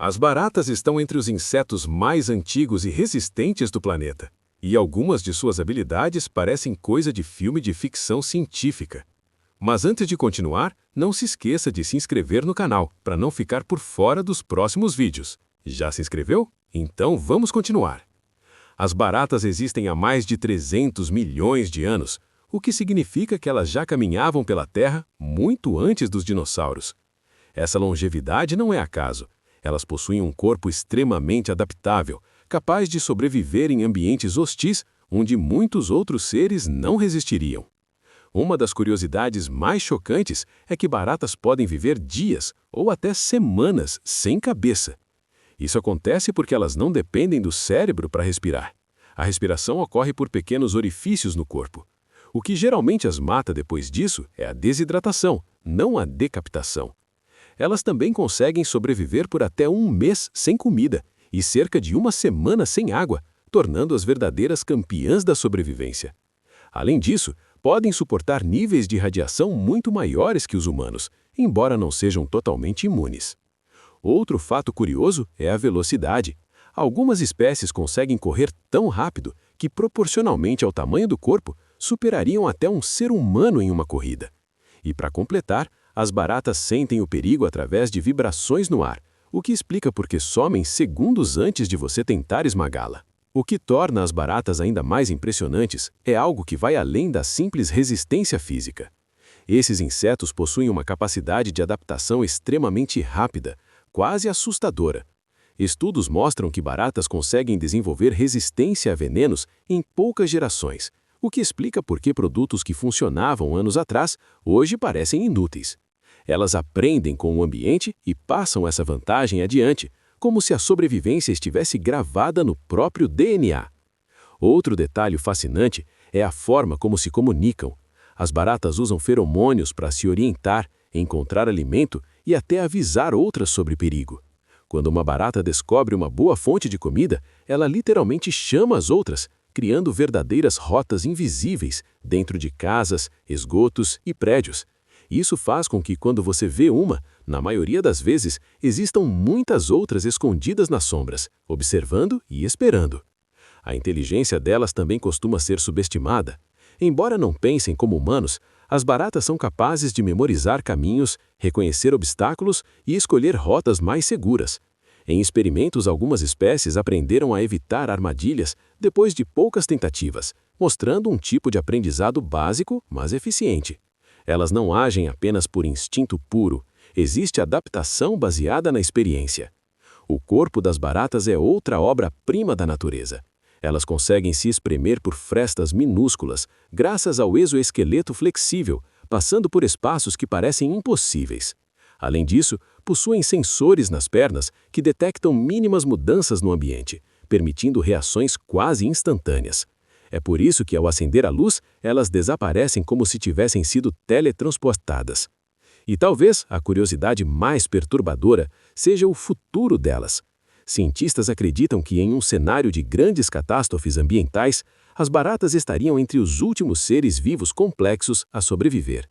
As baratas estão entre os insetos mais antigos e resistentes do planeta, e algumas de suas habilidades parecem coisa de filme de ficção científica. Mas antes de continuar, não se esqueça de se inscrever no canal, para não ficar por fora dos próximos vídeos. Já se inscreveu? Então vamos continuar. As baratas existem há mais de 300 milhões de anos, o que significa que elas já caminhavam pela Terra muito antes dos dinossauros. Essa longevidade não é acaso. Elas possuem um corpo extremamente adaptável, capaz de sobreviver em ambientes hostis, onde muitos outros seres não resistiriam. Uma das curiosidades mais chocantes é que baratas podem viver dias ou até semanas sem cabeça. Isso acontece porque elas não dependem do cérebro para respirar. A respiração ocorre por pequenos orifícios no corpo. O que geralmente as mata depois disso é a desidratação, não a decapitação. Elas também conseguem sobreviver por até um mês sem comida e cerca de uma semana sem água, tornando-as verdadeiras campeãs da sobrevivência. Além disso, podem suportar níveis de radiação muito maiores que os humanos, embora não sejam totalmente imunes. Outro fato curioso é a velocidade. Algumas espécies conseguem correr tão rápido que, proporcionalmente ao tamanho do corpo, superariam até um ser humano em uma corrida. E para completar, as baratas sentem o perigo através de vibrações no ar, o que explica por que somem segundos antes de você tentar esmagá-la. O que torna as baratas ainda mais impressionantes é algo que vai além da simples resistência física. Esses insetos possuem uma capacidade de adaptação extremamente rápida, quase assustadora. Estudos mostram que baratas conseguem desenvolver resistência a venenos em poucas gerações, o que explica por que produtos que funcionavam anos atrás hoje parecem inúteis. Elas aprendem com o ambiente e passam essa vantagem adiante, como se a sobrevivência estivesse gravada no próprio DNA. Outro detalhe fascinante é a forma como se comunicam. As baratas usam feromônios para se orientar, encontrar alimento e até avisar outras sobre perigo. Quando uma barata descobre uma boa fonte de comida, ela literalmente chama as outras, criando verdadeiras rotas invisíveis dentro de casas, esgotos e prédios. Isso faz com que, quando você vê uma, na maioria das vezes, existam muitas outras escondidas nas sombras, observando e esperando. A inteligência delas também costuma ser subestimada. Embora não pensem como humanos, as baratas são capazes de memorizar caminhos, reconhecer obstáculos e escolher rotas mais seguras. Em experimentos, algumas espécies aprenderam a evitar armadilhas depois de poucas tentativas, mostrando um tipo de aprendizado básico, mas eficiente. Elas não agem apenas por instinto puro, existe adaptação baseada na experiência. O corpo das baratas é outra obra-prima da natureza. Elas conseguem se espremer por frestas minúsculas, graças ao exoesqueleto flexível, passando por espaços que parecem impossíveis. Além disso, possuem sensores nas pernas que detectam mínimas mudanças no ambiente, permitindo reações quase instantâneas. É por isso que, ao acender a luz, elas desaparecem como se tivessem sido teletransportadas. E talvez a curiosidade mais perturbadora seja o futuro delas. Cientistas acreditam que, em um cenário de grandes catástrofes ambientais, as baratas estariam entre os últimos seres vivos complexos a sobreviver.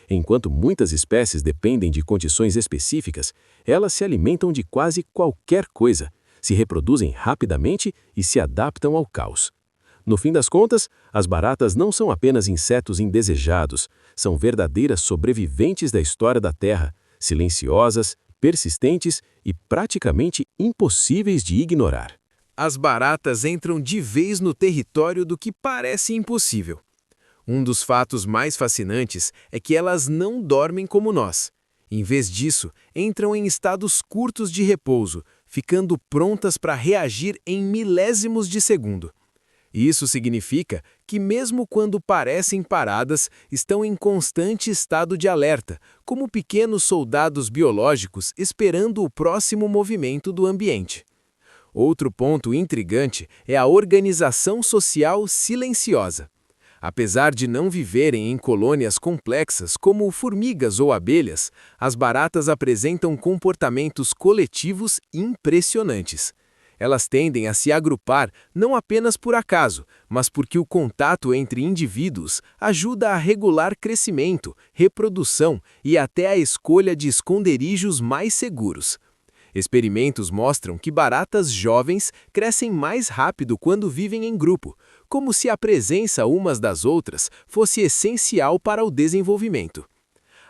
Enquanto muitas espécies dependem de condições específicas, elas se alimentam de quase qualquer coisa, se reproduzem rapidamente e se adaptam ao caos. No fim das contas, as baratas não são apenas insetos indesejados, são verdadeiras sobreviventes da história da Terra, silenciosas, persistentes e praticamente impossíveis de ignorar. As baratas entram de vez no território do que parece impossível. Um dos fatos mais fascinantes é que elas não dormem como nós. Em vez disso, entram em estados curtos de repouso, ficando prontas para reagir em milésimos de segundo. Isso significa que, mesmo quando parecem paradas, estão em constante estado de alerta, como pequenos soldados biológicos esperando o próximo movimento do ambiente. Outro ponto intrigante é a organização social silenciosa. Apesar de não viverem em colônias complexas como formigas ou abelhas, as baratas apresentam comportamentos coletivos impressionantes. Elas tendem a se agrupar não apenas por acaso, mas porque o contato entre indivíduos ajuda a regular crescimento, reprodução e até a escolha de esconderijos mais seguros. Experimentos mostram que baratas jovens crescem mais rápido quando vivem em grupo, como se a presença umas das outras fosse essencial para o desenvolvimento.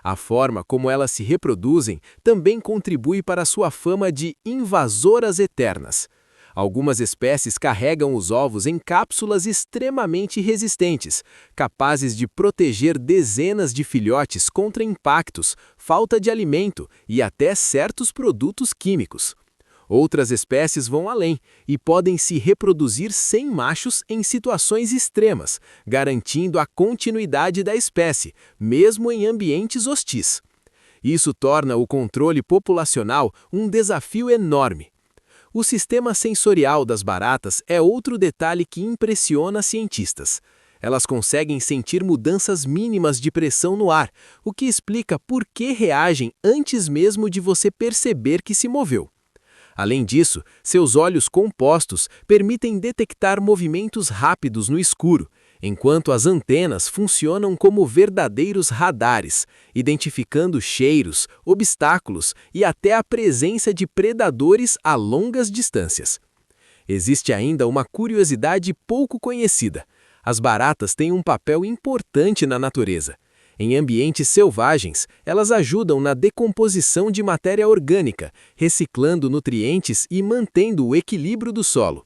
A forma como elas se reproduzem também contribui para sua fama de invasoras eternas. Algumas espécies carregam os ovos em cápsulas extremamente resistentes, capazes de proteger dezenas de filhotes contra impactos, falta de alimento e até certos produtos químicos. Outras espécies vão além e podem se reproduzir sem machos em situações extremas, garantindo a continuidade da espécie, mesmo em ambientes hostis. Isso torna o controle populacional um desafio enorme. O sistema sensorial das baratas é outro detalhe que impressiona cientistas. Elas conseguem sentir mudanças mínimas de pressão no ar, o que explica por que reagem antes mesmo de você perceber que se moveu. Além disso, seus olhos compostos permitem detectar movimentos rápidos no escuro, enquanto as antenas funcionam como verdadeiros radares, identificando cheiros, obstáculos e até a presença de predadores a longas distâncias. Existe ainda uma curiosidade pouco conhecida. As baratas têm um papel importante na natureza. Em ambientes selvagens, elas ajudam na decomposição de matéria orgânica, reciclando nutrientes e mantendo o equilíbrio do solo.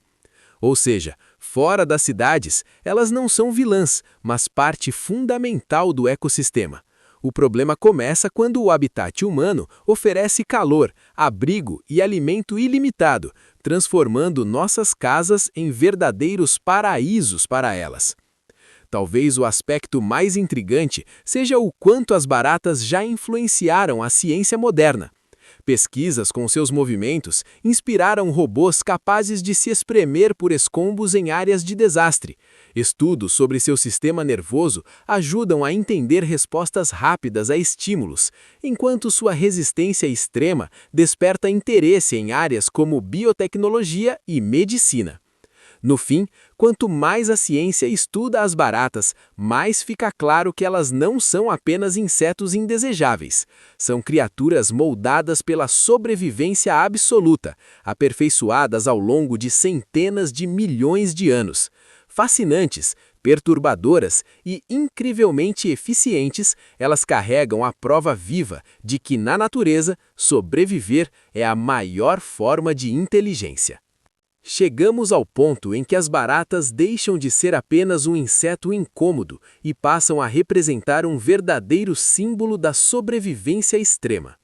Ou seja, fora das cidades, elas não são vilãs, mas parte fundamental do ecossistema. O problema começa quando o habitat humano oferece calor, abrigo e alimento ilimitado, transformando nossas casas em verdadeiros paraísos para elas. Talvez o aspecto mais intrigante seja o quanto as baratas já influenciaram a ciência moderna. Pesquisas com seus movimentos inspiraram robôs capazes de se espremer por escombros em áreas de desastre. Estudos sobre seu sistema nervoso ajudam a entender respostas rápidas a estímulos, enquanto sua resistência extrema desperta interesse em áreas como biotecnologia e medicina. No fim, quanto mais a ciência estuda as baratas, mais fica claro que elas não são apenas insetos indesejáveis. São criaturas moldadas pela sobrevivência absoluta, aperfeiçoadas ao longo de centenas de milhões de anos. Fascinantes, perturbadoras e incrivelmente eficientes, elas carregam a prova viva de que, na natureza, sobreviver é a maior forma de inteligência. Chegamos ao ponto em que as baratas deixam de ser apenas um inseto incômodo e passam a representar um verdadeiro símbolo da sobrevivência extrema.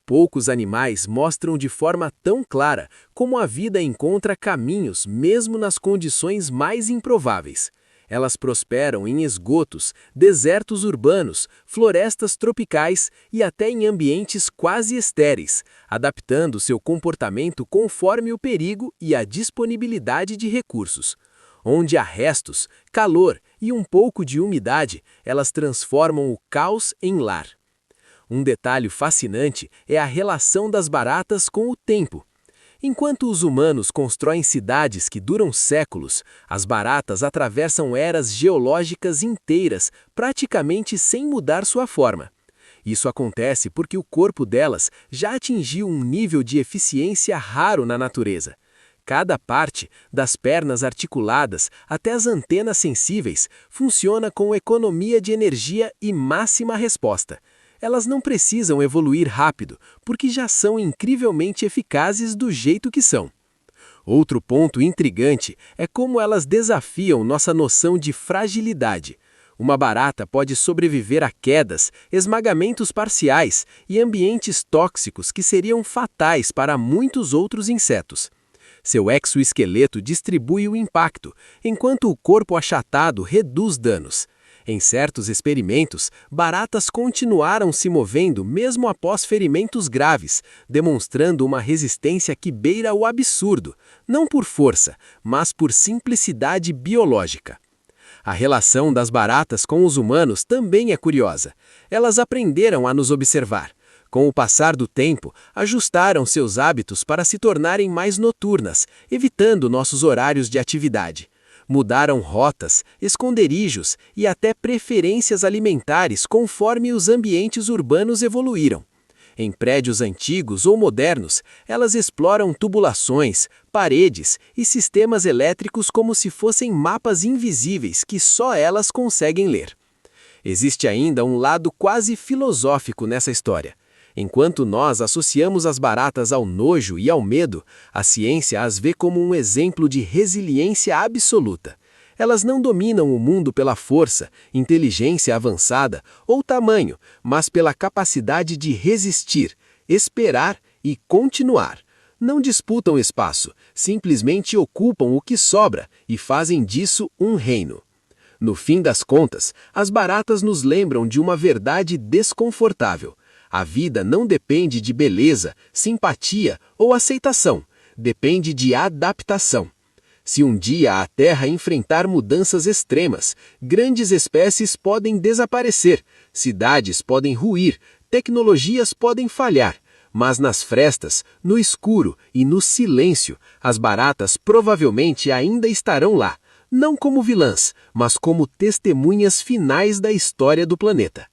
Poucos animais mostram de forma tão clara como a vida encontra caminhos mesmo nas condições mais improváveis. Elas prosperam em esgotos, desertos urbanos, florestas tropicais e até em ambientes quase estéreis, adaptando seu comportamento conforme o perigo e a disponibilidade de recursos. Onde há restos, calor e um pouco de umidade, elas transformam o caos em lar. Um detalhe fascinante é a relação das baratas com o tempo. Enquanto os humanos constroem cidades que duram séculos, as baratas atravessam eras geológicas inteiras, praticamente sem mudar sua forma. Isso acontece porque o corpo delas já atingiu um nível de eficiência raro na natureza. Cada parte, das pernas articuladas até as antenas sensíveis, funciona com economia de energia e máxima resposta. Elas não precisam evoluir rápido, porque já são incrivelmente eficazes do jeito que são. Outro ponto intrigante é como elas desafiam nossa noção de fragilidade. Uma barata pode sobreviver a quedas, esmagamentos parciais e ambientes tóxicos que seriam fatais para muitos outros insetos. Seu exoesqueleto distribui o impacto, enquanto o corpo achatado reduz danos. Em certos experimentos, baratas continuaram se movendo mesmo após ferimentos graves, demonstrando uma resistência que beira o absurdo, não por força, mas por simplicidade biológica. A relação das baratas com os humanos também é curiosa. Elas aprenderam a nos observar. Com o passar do tempo, ajustaram seus hábitos para se tornarem mais noturnas, evitando nossos horários de atividade. Mudaram rotas, esconderijos e até preferências alimentares conforme os ambientes urbanos evoluíram. Em prédios antigos ou modernos, elas exploram tubulações, paredes e sistemas elétricos como se fossem mapas invisíveis que só elas conseguem ler. Existe ainda um lado quase filosófico nessa história. Enquanto nós associamos as baratas ao nojo e ao medo, a ciência as vê como um exemplo de resiliência absoluta. Elas não dominam o mundo pela força, inteligência avançada ou tamanho, mas pela capacidade de resistir, esperar e continuar. Não disputam espaço, simplesmente ocupam o que sobra e fazem disso um reino. No fim das contas, as baratas nos lembram de uma verdade desconfortável. A vida não depende de beleza, simpatia ou aceitação, depende de adaptação. Se um dia a Terra enfrentar mudanças extremas, grandes espécies podem desaparecer, cidades podem ruir, tecnologias podem falhar, mas nas frestas, no escuro e no silêncio, as baratas provavelmente ainda estarão lá, não como vilãs, mas como testemunhas finais da história do planeta.